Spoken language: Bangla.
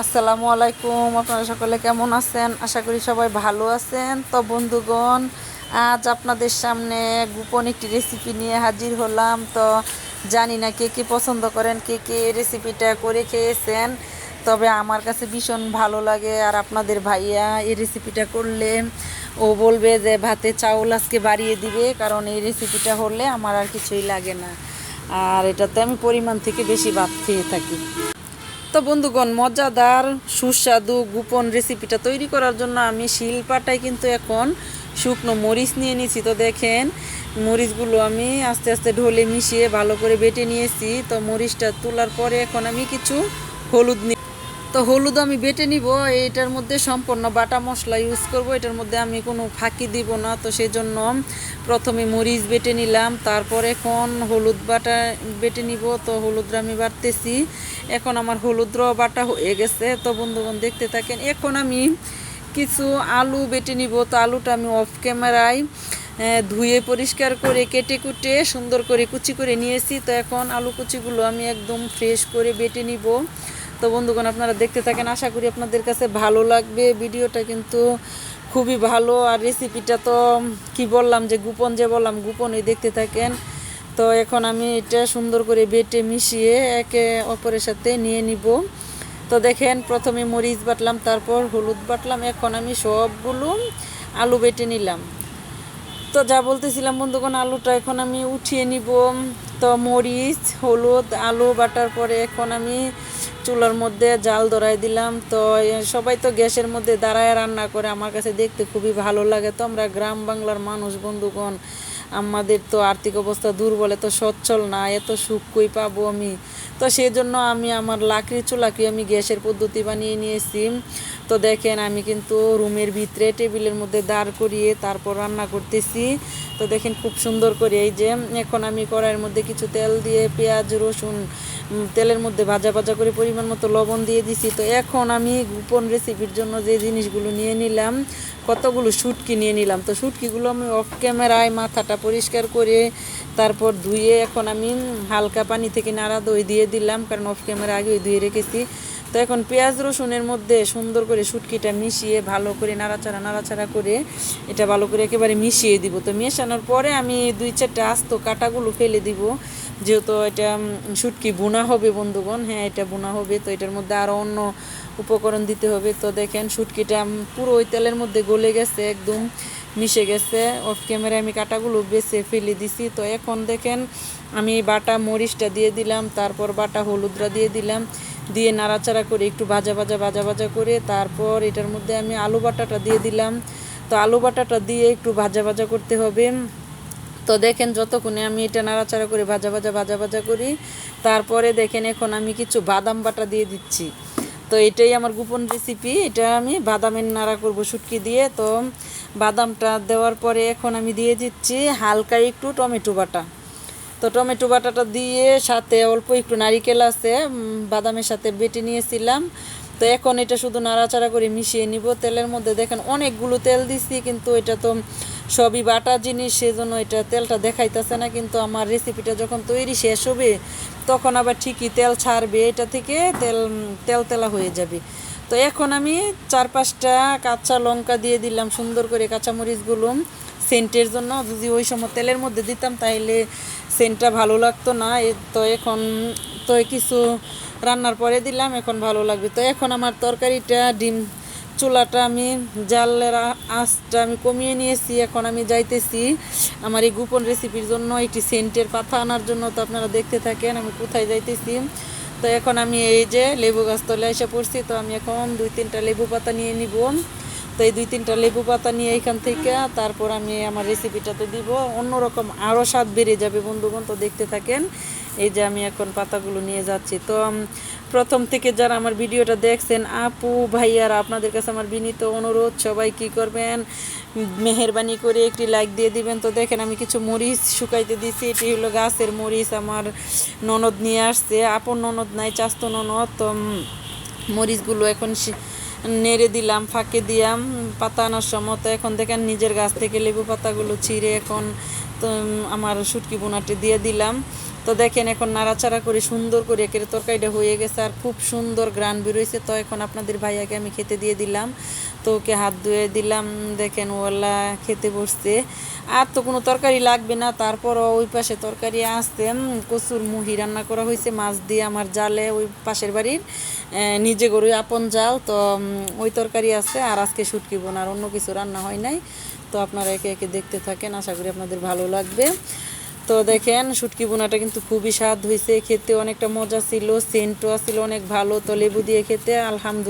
আসসালামু আলাইকুম। আপনারা সকলে কেমন আছেন? আশা করি সবাই ভালো আছেন। তো বন্ধুগণ, আজ আপনাদের সামনে গোপন একটি রেসিপি নিয়ে হাজির হলাম। তো জানি না কে কে পছন্দ করেন, কে কে রেসিপিটা করে খেয়েছেন। তবে আমার কাছে ভীষণ ভালো লাগে। আর আপনাদের ভাইয়া এই রেসিপিটা করলে ও বলবে যে ভাতে চাউল আজকে বাড়িয়ে দিবে, কারণ এই রেসিপিটা হলে আমার আর কিছুই লাগে না। আর এটাতে আমি পরিমাণ থেকে বেশি ভাত খেয়ে থাকি। তো বন্ধুগণ, মজাদার সুস্বাদু গোপন রেসিপিটা তৈরি করার জন্য আমি শিলপাটায় কিন্তু এখন শুকনো মরিচ নিয়ে নিয়েছি। তো দেখেন, মরিচগুলো আমি আস্তে আস্তে ঢোলে মিশিয়ে ভালো করে বেটে নিয়েছি। তো মরিচটা তোলার পরে এখন আমি কিছু হলুদ তো হলুদ আমি বেটে নিব। এটার মধ্যে সম্পূর্ণ বাটা মশলা ইউজ করব, এটার মধ্যে আমি কোনো ফাঁকি দিব না। তো সেই জন্য প্রথমে মরিচ বেটে নিলাম, তারপর এখন হলুদ বাটা বেটে নিব। তো হলুদটা আমি বাটতেছি। এখন আমার হলুদটাও বাটা হয়ে গেছে। তো বন্ধুগণ দেখতে থাকেন। এখন আমি কিছু আলু বেটে নিব। তো আলুটা আমি অফ ক্যামেরায় ধুয়ে পরিষ্কার করে কেটে কুটে সুন্দর করে কুচি করে নিয়েছি। তো এখন আলু কুচিগুলো আমি একদম ফ্রেশ করে বেটে নিব। তো বন্ধুগণ, আপনারা দেখতে থাকেন, আশা করি আপনাদের কাছে ভালো লাগবে। ভিডিওটা কিন্তু খুবই ভালো। আর রেসিপিটা তো কি বললাম, যে গোপন, যে বললাম গোপনই, দেখতে থাকেন। তো এখন আমি এটা সুন্দর করে বেটে মিশিয়ে একে অপরের সাথে নিয়ে নিব। তো দেখেন, প্রথমে মরিচ বাটলাম, তারপর হলুদ বাটলাম, এখন আমি সবগুলো আলু বেটে নিলাম। তো যা বলতেছিলাম বন্ধুগণ, আলুটা এখন আমি উঠিয়ে নিব। তো মরিচ, হলুদ, আলু বাটার পরে এখন আমি চুলার মধ্যে জাল ধরাই দিলাম। তো সবাই তো গ্যাসের মধ্যে দাঁড়ায় রান্না করে, আমার কাছে দেখতে খুবই ভালো লাগে। তো আমরা গ্রাম বাংলার মানুষ বন্ধুগণ, আমাদের তো আর্থিক অবস্থা দুর্বল, এত সচ্ছল না, এত সুখ কই পাবো আমি। তো সেই জন্য আমি আমার লাকড়ির চুলাকে আমি গ্যাসের পদ্ধতি বানিয়ে নিয়েছি। তো দেখেন, আমি কিন্তু রুমের ভিতরে টেবিলের মধ্যে দাঁড় করিয়ে তারপর রান্না করতেছি। তো দেখেন খুব সুন্দর করে, এই যে এখন আমি কড়াইয়ের মধ্যে কিছু তেল দিয়ে পেঁয়াজ রসুন তেলের মধ্যে ভাজা ভাজা করে পরিমাণ মতো লবণ দিয়ে দিছি। তো এখন আমি গোপন রেসিপির জন্য যে জিনিসগুলো নিয়ে নিলাম, কতগুলো শুটকি নিয়ে নিলাম। তো শুটকিগুলো আমি অফ ক্যামেরায় মাথাটা পরিষ্কার করে তারপর ধুয়ে এখন আমি হালকা পানি থেকে নাড়া দই দিয়ে দিলাম, কারণ অফ ক্যামেরা আগেই ধুয়ে রেখেছি। তো এখন পেঁয়াজ রসুনের মধ্যে সুন্দর করে শুটকিটা মিশিয়ে ভালো করে নাড়াচাড়া করে এটা ভালো করে একেবারে মিশিয়ে দিব। তো মেশানোর পরে আমি 2-4টা আস্ত কাটাগুলো ফেলে দিব, যেহেতু এটা শুটকি বোনা হবে বন্ধুগণ। হ্যাঁ, এটা বোনা হবে। তো এটার মধ্যে আরও অন্য উপকরণ দিতে হবে। তো দেখেন, শুটকিটা পুরো ওই তেলের মধ্যে গলে গেছে, একদম মিশে গেছে। অফ ক্যামেরায় আমি কাটাগুলো বেছে ফেলে দিছি। তো এখন দেখেন, আমি বাটা মরিচটা দিয়ে দিলাম, তারপর বাটা হলুদটা দিয়ে দিলাম, দিয়ে নাড়াচাড়া করে একটু ভাজা ভাজা করে তারপর এটার মধ্যে আমি আলু বাটাটা দিয়ে দিলাম। তো আলু বাটাটা দিয়ে একটু ভাজা ভাজা করতে হবে। তো দেখেন, যতক্ষণে আমি এটা নাড়াচাড়া করে ভাজা ভাজা করি, তারপরে দেখেন এখন আমি কিছু বাদাম বাটা দিয়ে দিচ্ছি। তো এটাই আমার গোপন রেসিপি। এটা আমি বাদামের নাড়া করব শুটকি দিয়ে। তো বাদামটা দেওয়ার পরে এখন আমি দিয়ে দিচ্ছি হালকা একটু টমেটো বাটা। তো টমেটো বাটাটা দিয়ে সাথে অল্প একটু নারিকেল আছে, বাদামের সাথে বেটে নিয়েছিলাম। তো এখন এটা শুধু নাড়াচাড়া করে মিশিয়ে নিব। তেলের মধ্যে দেখেন অনেকগুলো তেল দিছি, কিন্তু এটা তো সবই বাটা জিনিস, সেজন্য এটা তেলটা দেখাইতেছে না। কিন্তু আমার রেসিপিটা যখন তৈরি শেষ হবে, তখন আবার ঠিকই তেল ছাড়বে, এটা থেকে তেলা হয়ে যাবে। তো এখন আমি 4-5টা কাঁচা লঙ্কা দিয়ে দিলাম, সুন্দর করে কাঁচামরিচগুলো সেন্টের জন্য। যদি ওই সময় তেলের মধ্যে দিতাম তাহলে সেন্টটা ভালো লাগতো না। তো এখন তো কিছু রান্নার পরে দিলাম, এখন ভালো লাগবে। তো এখন আমার তরকারিটা চুলাটা আমি জালের আঁচটা আমি কমিয়ে নিয়েছি। এখন আমি যাইতেছি আমার এই গোপন রেসিপির জন্য একটি সেন্টের পাতা আনার জন্য। তো আপনারা দেখতে থাকেন আমি কোথায় যাইতেছি। তো এখন আমি এই যে লেবু গাছ তলে এসে পড়ছি। তো আমি এখন 2-3টা লেবু পাতা নিয়ে নিব। তো এই 2-3টা লেবু পাতা নিয়ে এখান থেকে তারপর আমি আমার রেসিপিটাতে দিব, অন্যরকম আরও স্বাদ বেড়ে যাবে বন্ধুগণ। তো দেখতে থাকেন, এই যে আমি এখন পাতাগুলো নিয়ে যাচ্ছি। তো প্রথম থেকে যারা আমার ভিডিওটা দেখছেন, আপু ভাইয়ারা, আপনাদের কাছে আমার বিনীত অনুরোধ, সবাই কি করবেন, মেহেরবানি করে একটি লাইক দিয়ে দিবেন। তো দেখেন, আমি কিছু মরিচ শুকাইতে দিছি। এটি হলো গাছের মরিচ, আমার ননদ নিয়ে আসছে, আপন ননদ নাই, চাস্তো ননদ। তো মরিচগুলো এখন নেড়ে দিলাম, ফাঁকে দিলাম পাতা আনার সময়। তো এখন দেখেন, নিজের গাছ থেকে লেবু পাতাগুলো ছিঁড়ে এখন তো আমার শুটকি বোনাটি দিয়ে দিলাম। তো দেখেন এখন নাড়াচাড়া করে সুন্দর করে একের তরকারিটা হয়ে গেছে আর খুব সুন্দর গ্রান বেরোইছে। তো এখন আপনাদের ভাইয়াকে আমি খেতে দিয়ে দিলাম, তো ওকে হাত ধুয়ে দিলাম। দেখেন ওলা খেতে বসছে, আর তো কোনো তরকারি লাগবে না। তারপরও ওই পাশে তরকারি আসছে, কচুর মুহি রান্না করা হয়েছে মাছ দিয়ে আমার জালে, ওই পাশের বাড়ির নিজে গরু আপন জাল। তো ওই তরকারি আছে, আর আজকে শুটকি বোনা, আর অন্য কিছু রান্না হয় নাই। তো আপনারা একে একে দেখতে থাকেন, আশা করি আপনাদের ভালো লাগবে। তো দেখেন শুটকি বোনাটা কিন্তু খুবই স্বাদ হয়েছে, খেতে অনেকটা মজা ছিল, সেন্টও ছিল অনেক ভালো। তো লেবু দিয়ে খেতে আলহামদুলিল্লাহ।